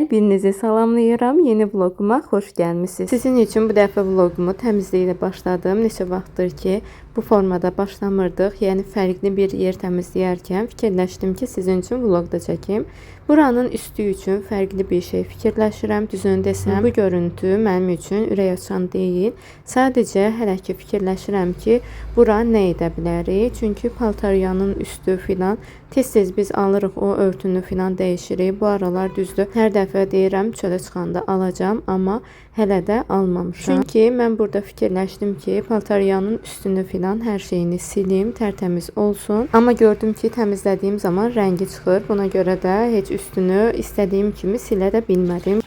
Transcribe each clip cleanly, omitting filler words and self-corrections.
Hər birinizi salamlayıram. Yeni vloguma xoş gəlmisiniz. Sizin üçün bu dəfə vlogumu təmizliklə başladım. Neçə vaxtdır ki, bu formada başlamırdıq. Yəni fərqli bir yer təmizləyərkən fikirləşdim ki, sizin üçün vlogda çəkim. Buranın üstü üçün fərqli bir şey fikirləşirəm. Düzünü desəm, bu görüntü mənim üçün ürək açan deyil. Sadəcə hələ ki fikirləşirəm ki, bura nə edə bilərik? Çünki paltaryanın üstü filan tez-tez biz alırıq, o örtünü filan dəyişirik. Bu aralar düzdür, hər dəfə deyirəm çölə çıxanda alacağam, amma hələ də almamışam. Çünki mən burada fikirləşdim ki, paltaryanın üstünü filan hər şeyini silim, tərtəmiz olsun. Amma gördüm ki, təmizlədiyim zaman rəngi çıxır. Buna görə də heç üstünü istədiyim kimi silə də bilmədim.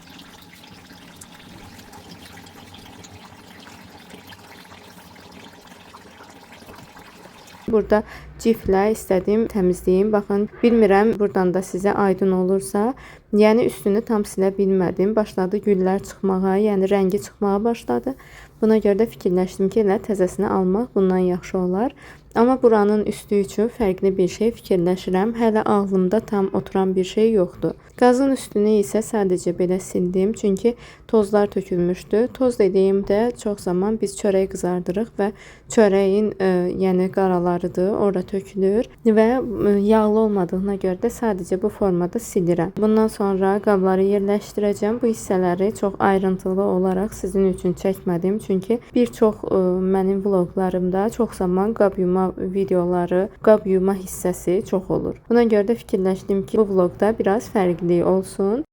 Burada ciflə istədim təmizləyim. Baxın, bilmirəm buradan da sizə aydın olursa. Yəni üstünü tam silə bilmədim. Başladı güllər çıxmağa, yəni rəngi çıxmağa başladı. Buna görə də fikirləşdim ki, elə təzəsini almaq bundan yaxşı olar. Amma buranın üstü üçün fərqli bir şey fikirləşirəm. Hələ ağlımda tam oturan bir şey yoxdur. Qazın üstünü isə sadəcə belə sildim. Çünki tozlar tökülmüşdü. Toz dediyimdə çox zaman biz çörək qızardırıq və çörəyin yəni qaralarıdır, orada tökülür və yağlı olmadığına görə də sadəcə bu formada silirəm. Bundan sonra qabları yerləşdirəcəm. Bu hissələri çox ayrıntılı olaraq sizin üçün çəkmədim. Çünki bir çox mənim vloqlarımda çox zaman qab yuma videoları, qab yuma hissəsi çox olur. Buna görə də fikirləşdim ki, bu vloqda biraz fərqli olsun.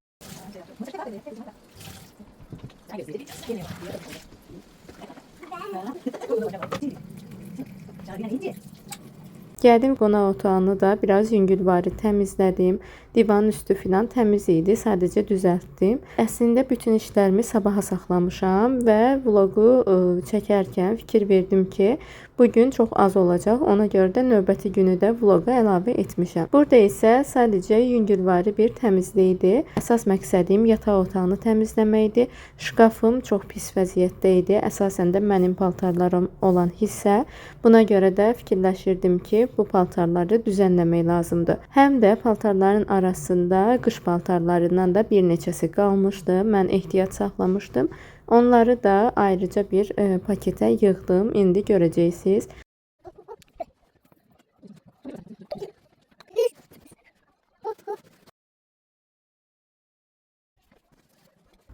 Gəldim qonaq otağını da biraz yüngülvari təmizlədim. Divanın üstü filan təmiz idi. Sadəcə düzəltdim. Əslində bütün işlərimi sabaha saxlamışam və vloqu çəkərkən fikir verdim ki, bugün çox az olacaq. Ona görə də növbəti günü də vloqa əlavə etmişəm. Burada isə sadəcə yüngülvari bir təmizlik idi. Əsas məqsədim yataq otağını təmizləməkdir. Şkafım çox pis vəziyyətdə idi. Əsasən də mənim paltarlarım olan hissə. Buna görə də fikirləşirdim ki, bu paltarları düzənləmək lazımdır. Həm də paltarların arasında qış paltarlarından da bir neçəsi qalmışdı. Mən ehtiyat saxlamışdım. Onları da ayrıca bir paketə yığdım. İndi görəcəksiniz.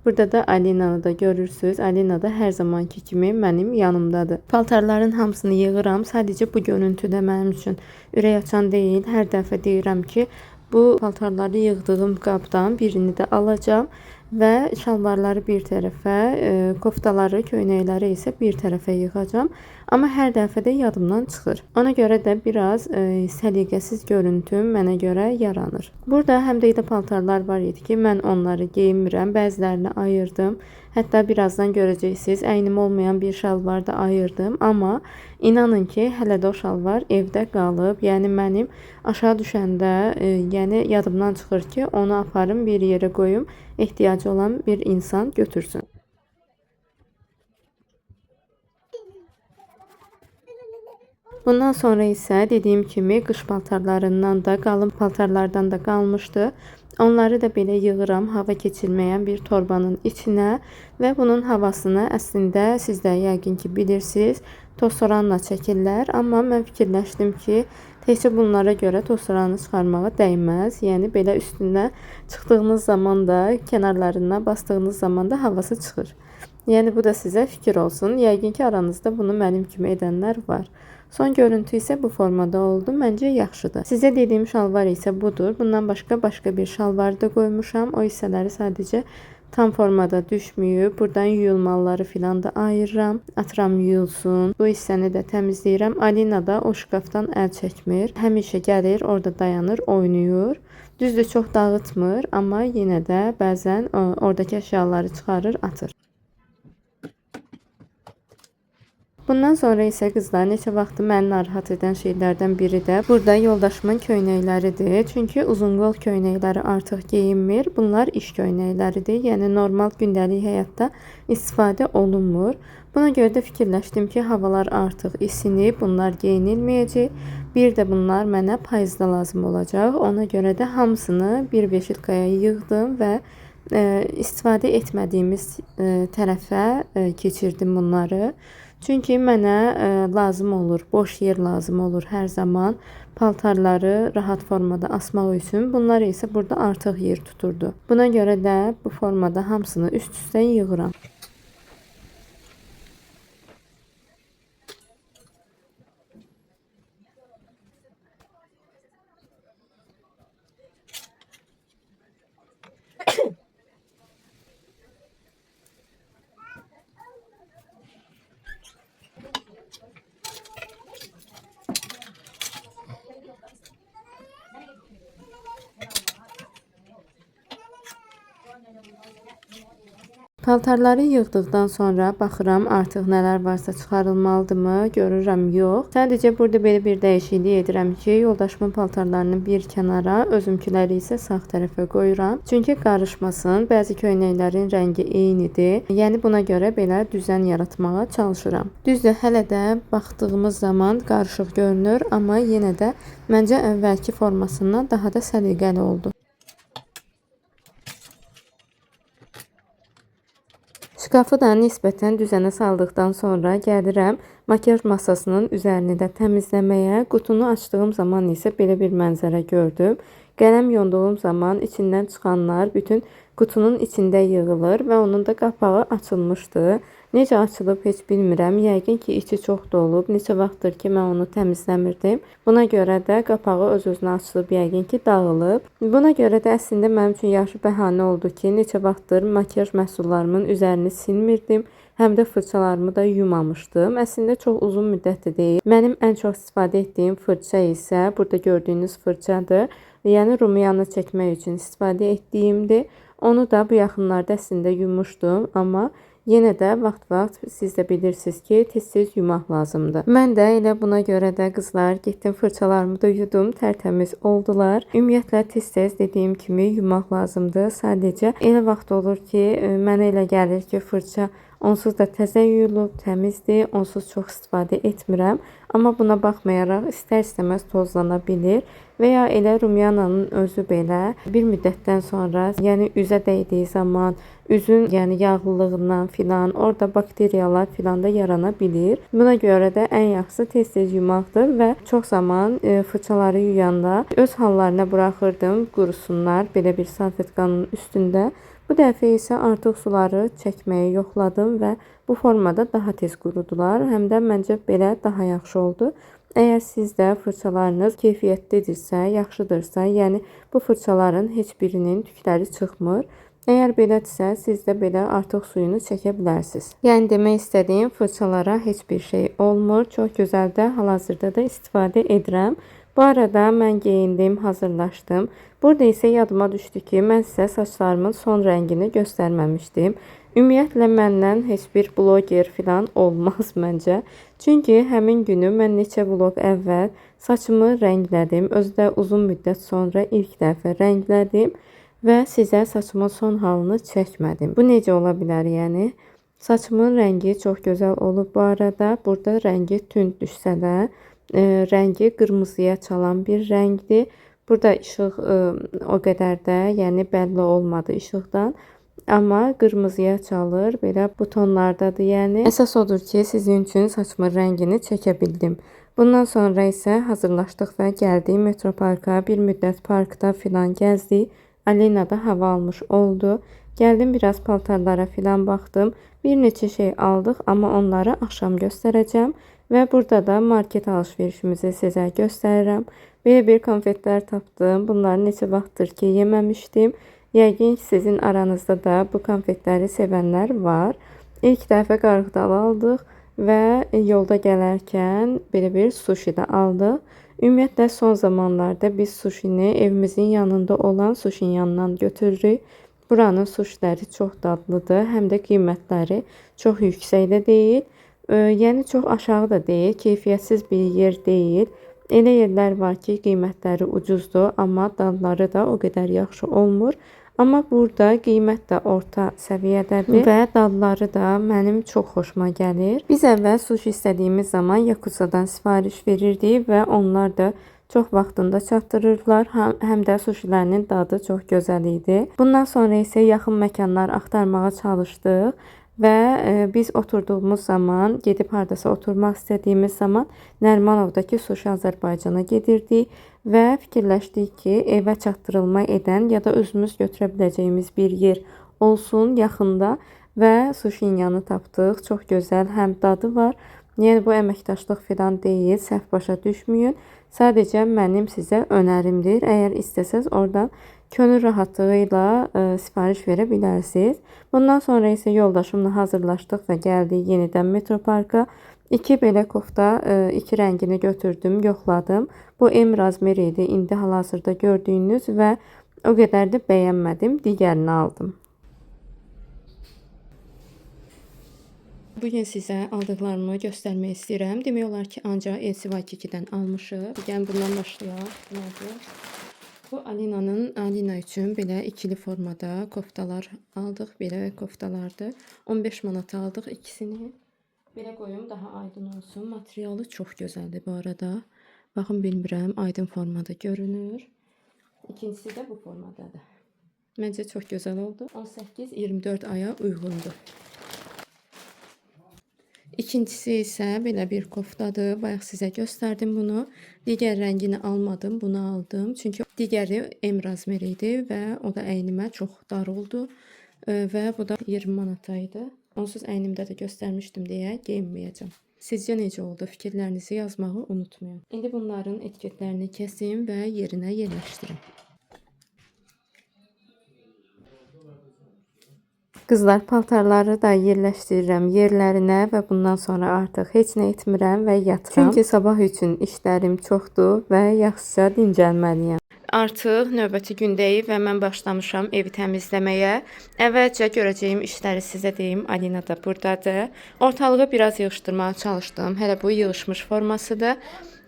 Burada da Alina'nı da görürsünüz. Alina da hər zamanki kimi mənim yanımdadır. Paltarların hamısını yığıram. Sadəcə bu görüntü də mənim üçün ürək açan deyil. Hər dəfə deyirəm ki, bu paltarları yığdığım qabdan birini də alacağım və şalvarları bir tərəfə, koftaları, köynəkləri isə bir tərəfə yığacağım. Amma hər dəfə də yadımdan çıxır. Ona görə də biraz səliqəsiz görüntüm mənə görə yaranır. Burada həm də elə paltarlar var idi ki, mən onları geyinmirəm. Bəzilərini ayırdım. Hətta birazdan görəcəksiniz, əynim olmayan bir şalvar da ayırdım. Amma inanın ki, hələ də o şalvar evdə qalıb. Yəni mənim aşağı düşəndə, yəni yadımdan çıxır ki, onu aparım bir yerə qoyum, ehtiyacı olan bir insan götürsün. Bundan sonra isə dediyim kimi qış paltarlarından da, qalın paltarlardan da qalmışdı. Onları da belə yığıram hava keçirməyən bir torbanın içinə və bunun havasını əslində siz də yəqin ki bilirsiniz, toz-soranla çəkirlər. Amma mən fikirləşdim ki, təkcə bunlara görə toz-soranı çıxarmağa dəyməz. Yəni belə üstündən çıxdığınız zaman da, kənarlarına bastığınız zaman da havası çıxır. Yəni bu da sizə fikir olsun. Yəqin ki aranızda bunu mənim kimi edənlər var. Son görüntü isə bu formada oldu. Məncə yaxşıdır. Sizə dediyim şalvar isə budur. Bundan başqa bir şalvar da qoymuşam. O hissələri sadəcə tam formada düşməyib. Buradan yuyulmaları filan da ayırıram. Atıram yuyulsun. Bu hissəni də təmizləyirəm. Alina da o şkafdan əl çəkmir. Həmişə gəlir, orada dayanır, oynayır. Düzdür, çox dağıtmır, amma yenə də bəzən oradakı əşyaları çıxarır, atır. Bundan sonra isə qızlar, neçə vaxtı məni narahat edən şeylərdən biri də burada yoldaşımın köynəkləridir. Çünki uzunqol köynəkləri artıq geyinmir. Bunlar iş köynəkləridir. Yəni normal gündəlik həyatda istifadə olunmur. Buna görə də fikirləşdim ki, havalar artıq isinib, bunlar geyinilməyəcək. Bir də bunlar mənə payızda lazım olacaq. Ona görə də hamısını bir beşirtkaya yığdım və istifadə etmədiyimiz tərəfə keçirdim bunları. Çünki mənə lazım olur, boş yer lazım olur hər zaman paltarları rahat formada asmaq üçün. Bunlar isə burada artıq yer tuturdu. Buna görə də bu formada hamısını üst-üstə yığıram. Paltarları yığdıqdan sonra baxıram artıq nələr varsa çıxarılmalıdırmı? Görürəm yox. Sadəcə burada belə bir dəyişiklik edirəm ki, yoldaşımın paltarlarını bir kənara, özümkiləri isə sağ tərəfə qoyuram. Çünki qarışmasın. Bəzi köynəklərin rəngi eynidir. Yəni buna görə belə düzən yaratmağa çalışıram. Düzdür, hələ də baxdığımız zaman qarışıq görünür, amma yenə də məncə əvvəlki formasından daha da səliqəli oldu. Şkafı da nisbətən düzənə saldıqdan sonra gəlirəm makyaj masasının üzərini də təmizləməyə. Qutunu açdığım zaman isə belə bir mənzərə gördüm. Qələm yonduğum zaman içindən çıxanlar bütün qutunun içində yığılır və onun da qapağı açılmışdı. Necə açılıb heç bilmirəm. Yəqin ki, içi çox dolub. Neçə vaxtdır ki, mən onu təmizləmirdim. Buna görə də qapağı öz-özünə açılıb, yəqin ki, dağılıb. Buna görə də əslində mənim üçün yaxşı bəhanə oldu ki, neçə vaxtdır makyaj məhsullarımın üzərini silmirdim. Həm də fırçalarımı da yumamışdım. Əslində çox uzun müddətdir deyil. Mənim ən çox istifadə etdiyim fırça isə burada gördüyünüz fırçadır. Yəni rumiyanı çəkmək üçün istifadə etdiyimdir. Onu da bu yaxınlarda əslində yummuşdum, amma yenə də vaxt-vaxt siz də bilirsiniz ki, tez-tez yumaq lazımdır. Mən də elə buna görə də qızlar getdim fırçalarımı da yudum, tərtəmiz oldular. Ümumiyyətlə tez-tez dediyim kimi yumaq lazımdır. Sadəcə elə vaxt olur ki, mənə elə gəlir ki, fırça onsuz da təzə yuyulub, təmizdir, onsuz çox istifadə etmirəm. Amma buna baxmayaraq istər-istəməz tozlana bilir və ya elə rumiyananın özü belə bir müddətdən sonra, yəni üzə dəydiyi zaman, üzün yəni yağlılığından filan, orada bakteriyalar filan da yarana bilir. Buna görə də ən yaxşısı tez-tez yumaqdır və çox zaman fırçaları yuyanda öz hallarına buraxırdım, qurusunlar belə bir salfetkanın üstündə. Bu dəfə isə artıq suları çəkməyi yoxladım və bu formada daha tez qurudular. Həm də məncə belə daha yaxşı oldu. Əgər sizdə fırçalarınız keyfiyyətlidirsə, yaxşıdırsa, yəni bu fırçaların heç birinin tükləri çıxmır. Əgər belədirsə, siz də belə artıq suyunu çəkə bilərsiniz. Yəni demək istədiyim, fırçalara heç bir şey olmur. Çox gözəl də hal-hazırda da istifadə edirəm. Bu arada mən geyindim, hazırlaşdım. Burada isə yadıma düşdü ki, mən sizə saçlarımın son rəngini göstərməmişdim. Ümumiyyətlə məndən heç bir bloger filan olmaz məncə. Çünki həmin günü mən neçə vlog əvvəl saçımı rənglədim. Özü də uzun müddət sonra ilk dəfə rənglədim və sizə saçımın son halını çəkmədim. Bu necə ola bilər yəni? Saçımın rəngi çox gözəl olub bu arada. Burada rəngi tünd düşsə də, rəngi qırmızıya çalan bir rəngdir. Burada işıq o qədər də, yəni bəlli olmadı işıqdan. Amma qırmızıya çalır, belə bu tonlardadır yəni. Əsas odur ki, sizin üçün saçımın rəngini çəkə bildim. Bundan sonra isə hazırlaşdıq və gəldik Metroparka. Bir müddət parkda filan gəzdik. Alina da hava almış oldu. Gəldim biraz paltarlara filan baxdım. Bir neçə şey aldıq, amma onları axşam göstərəcəm. Və burada da market alışverişimizi sizə göstərirəm. Belə bir konfetlər tapdım. Bunları neçə vaxtdır ki yeməmişdim. Yəqin sizin aranızda da bu konfetləri sevənlər var. İlk dəfə qarğıdalı aldıq və yolda gələrkən belə bir sushi də aldıq. Ümumiyyətlə son zamanlarda biz sushini evimizin yanında olan sushin yanından götürürük. Buranın sushiləri çox dadlıdır, həm də qiymətləri çox yüksək də deyil. Yəni çox aşağı da deyil, keyfiyyətsiz bir yer deyil. Elə yerlər var ki, qiymətləri ucuzdur, amma dadları da o qədər yaxşı olmur. Amma burada qiymət də orta səviyyədədir və dadları da mənim çox xoşuma gəlir. Biz əvvəl sushi istədiyimiz zaman Yakuzadan sifariş verirdik və onlar da çox vaxtında çatdırırlar. Həm də suşilərinin dadı çox gözəl idi. Bundan sonra isə yaxın məkanlar axtarmağa çalışdıq və biz oturduğumuz zaman, gedib hardasa oturmaq istədiyimiz zaman Nərimanovdakı Sushi Azərbaycana gedirdik və fikirləşdik ki, evə çatdırılma edən ya da özümüz götürə biləcəyimiz bir yer olsun yaxında və Sushinyanı tapdıq. Çox gözəl həm dadı var. Yəni bu əməkdaşlıq filan deyil, səhv başa düşməyin. Sadəcə mənim sizə önərimdir. Əgər istəsəz oradan könül rahatlığı ilə sifariş verə bilərsiniz. Bundan sonra isə yoldaşımla hazırlaşdıq və gəldik yenidən Metro Parka. 2 belə kofta, 2 rəngini götürdüm, yoxladım. Bu M razmeri idi, indi hal-hazırda gördüyünüz və o qədər də bəyənmədim, digərini aldım. Bugün sizə aldıqlarımı göstərmək istəyirəm. Demək olar ki, ancaq LCY2-dən almışıq. Gəlin bundan başlayaq. Bu Alina üçün belə ikili formada koftalar aldıq. Belə koftalardır. 15 manata aldıq ikisini. Belə qoyum daha aydın olsun. Materialı çox gözəldir bu arada. Baxın, bilmirəm, aydın formada görünür. İkincisi də bu formadadır. Məncə çox gözəl oldu. 18-24 aya uyğundur. İkincisi isə belə bir koftadır. Bayaq sizə göstərdim bunu. Digər rəngini almadım, bunu aldım. Çünki digəri M razmeri idi və o da əynimə çox dar oldu. Və bu da 20 manataydı. Onsuz əynimdə də göstərmişdim deyə geyinməyəcəm. Sizcə necə oldu? Fikirlərinizi yazmağı unutmayın. İndi bunların etiketlərini kəsim və yerinə yerləşdirim. Qızlar, paltarları da yerləşdirirəm yerlərinə və bundan sonra artıq heç nə etmirəm və yatıram. Çünki sabah üçün işlərim çoxdur və yaxşıca dincəlməliyəm. Artıq növbəti gündəyik və mən başlamışam evi təmizləməyə. Əvvəlcə görəcəyim işləri sizə deyim. Alina da buradadır. Ortalığı biraz yığışdırmağa çalışdım. Hələ bu yığışmış formasıdır.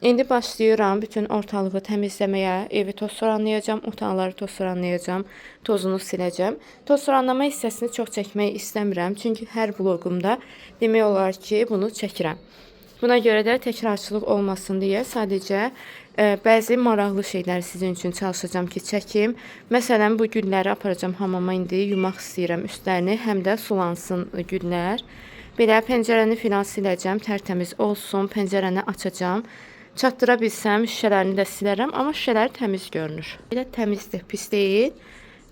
İndi başlayıram bütün ortalığı təmizləməyə. Evi toz soranlayacağam, otaqları toz soranlayacağam, tozunu siləcəm. Toz soranlama hissəsini çox çəkmək istəmirəm. Çünki hər vloqumda demək olar ki, bunu çəkirəm. Buna görə də təkrarçılıq olmasın deyə sadəcə bəzi maraqlı şeyləri sizin üçün çalışacağım ki, çəkim. Məsələn, bu gülləri aparacağım hamama, indi yumaq istəyirəm üstlərini, həm də sulansın güllər. Belə pəncərəni filan siləcəm, tərtəmiz olsun, pəncərəni açacağım. Çatdıra bilsəm şüşələrini də silərəm, amma şüşələr təmiz görünür. Belə təmizdir, pis deyil.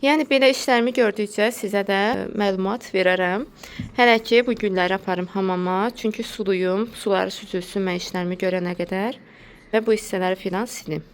Yəni belə işlərimi gördükcə sizə də məlumat verərəm. Hələ ki bu gülləri aparım hamama, çünki suluyum, suları süzülsün mən işlərimi görənə qədər və bu hissələri filan silim.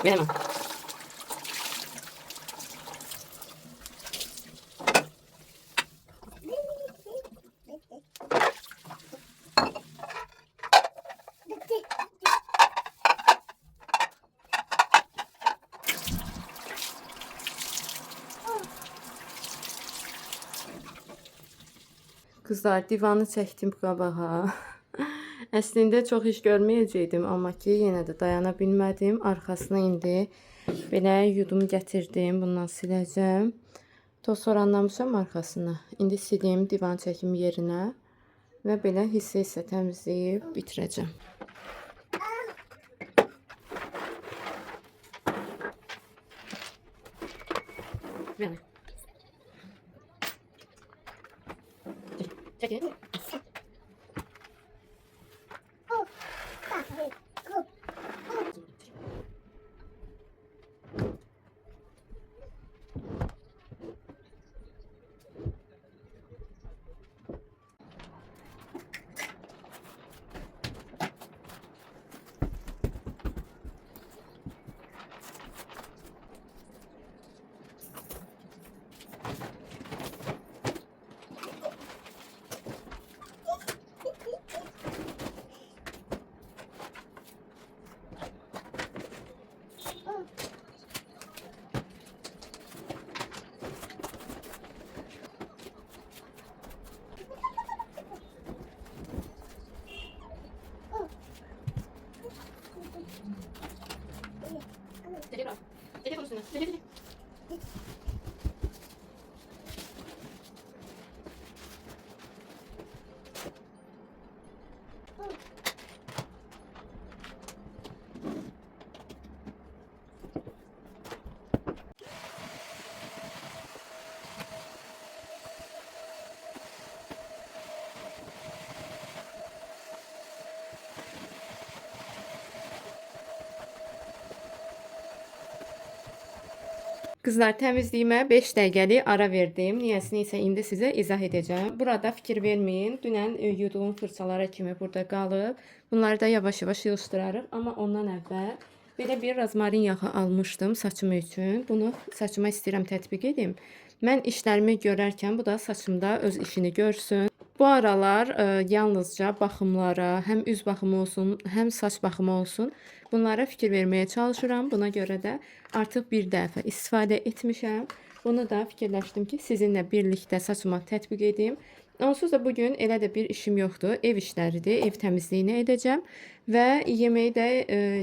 Veremem. Kızlar, divanı çəkdim qabağa. Əslində çox iş görməyəcəkdim, amma ki yenə də dayana bilmədim. Arxasına indi belə yudum gətirdim. Bundan siləcəm. Toz soranlamışam arxasına. İndi silim, divan çəkim yerinə və belə hissə-hissə təmizləyib bitirəcəm. Belə. Çəkil. Kızlar, təmizliyimə 5 dəqiqəlik ara verdim. Niyəsini isə indi sizə izah edəcəm. Burada fikir verməyin. Dünən yuduğum fırçalara kimi burada qalıb. Bunları da yavaş-yavaş yığışdırarıq. Amma ondan əvvəl belə bir rozmarin yağı almışdım saçım üçün. Bunu saçıma istəyirəm tətbiq edim. Mən işlərimi görərkən bu da saçımda öz işini görsün. Bu aralar yalnızca baxımlara, həm üz baxımı olsun, həm saç baxımı olsun, bunlara fikir verməyə çalışıram. Buna görə də artıq bir dəfə istifadə etmişəm. Bunu da fikirləşdim ki, sizinlə birlikdə saçıma tətbiq edeyim. Onsuz da bugün elə də bir işim yoxdur. Ev işləridir, ev təmizliyini edəcəm və yeməyi də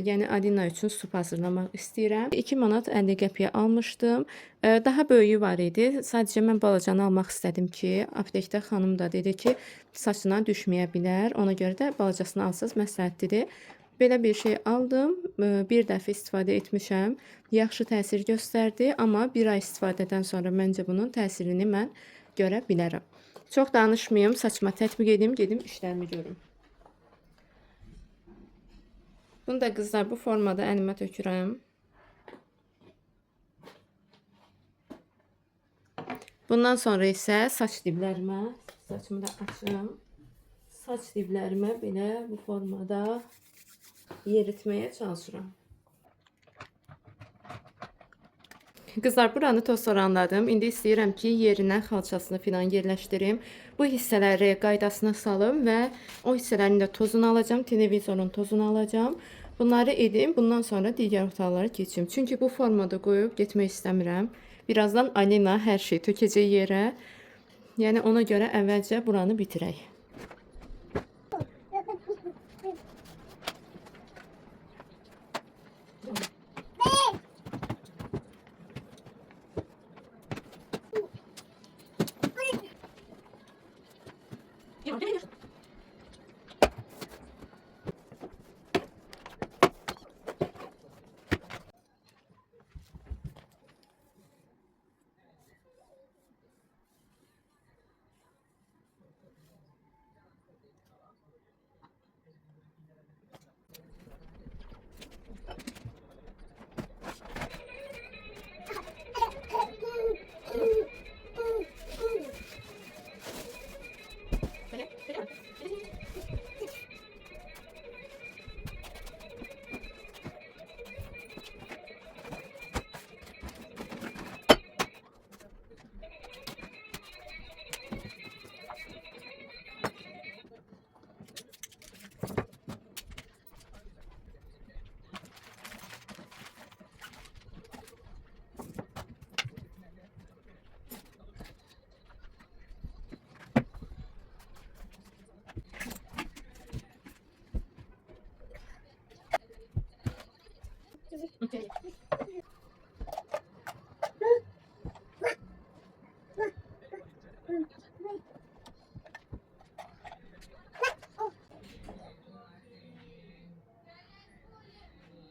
yəni Alina üçün sup hazırlamaq istəyirəm. 2 manat 50 qəpiyə almışdım. Daha böyüyü var idi. Sadəcə mən balacanı almaq istədim ki, aptekdə xanım da dedi ki, saçına düşməyə bilər. Ona görə də balacasını alsaz məsləhətlidir. Belə bir şey aldım. Bir dəfə istifadə etmişəm. Yaxşı təsir göstərdi, amma bir ay istifadədən sonra məncə bunun təsirini mən görə bilərəm. Çox danışmayım, saçıma tətbiq edim, gedim işlərimi görüm. Bunu da qızlar bu formada əlimə tökürəm. Bundan sonra isə saç diblərimə, saçımı da açım. Saç diblərimə belə bu formada yeritməyə çalışıram. Qızlar, buranı toz soranladım. İndi istəyirəm ki, yerinə xalçasını filan yerləşdirim. Bu hissələri qaydasına salım və o hissələrin də tozunu alacağım. Televizorun tozunu alacağım. Bunları edim. Bundan sonra digər otaqlara keçim. Çünki bu formada qoyub getmək istəmirəm. Birazdan Alina hər şey tökəcək yerə. Yəni ona görə əvvəlcə buranı bitirək.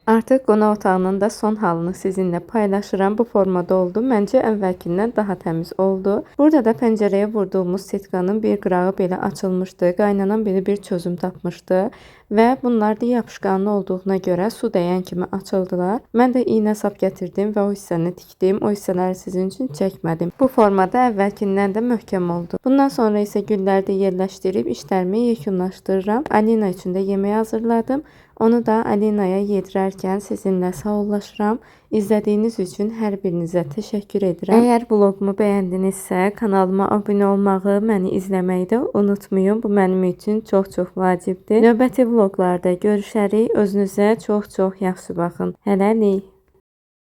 Artıq qonaq otağının da son halını sizinlə paylaşıram. Bu formada oldu. Məncə əvvəlkindən daha təmiz oldu. Burada da pəncərəyə vurduğumuz setkanın bir qırağı belə açılmışdı. Qaynanan belə bir çözüm tapmışdı və bunlar da yapışqanlı olduğuna görə su dəyən kimi açıldılar. Mən də iynə sap gətirdim və o hissəni tikdim. O hissələri sizin üçün çəkmədim. Bu formada əvvəlkindən də möhkəm oldu. Bundan sonra isə gülləri də yerləşdirib işlərimi yekunlaşdırıram. Alina üçün də yemək hazırladım. Onu da Alinaya yedirərkən sizinlə sağollaşıram. İzlədiyiniz üçün hər birinizə təşəkkür edirəm. Əgər vloqumu bəyəndinizsə, kanalıma abunə olmağı, məni izləməyi də unutmayın. Bu mənim üçün çox vacibdir. Növbəti vloqlarda görüşərik. Özünüzə çox yaxşı baxın. Hələlik.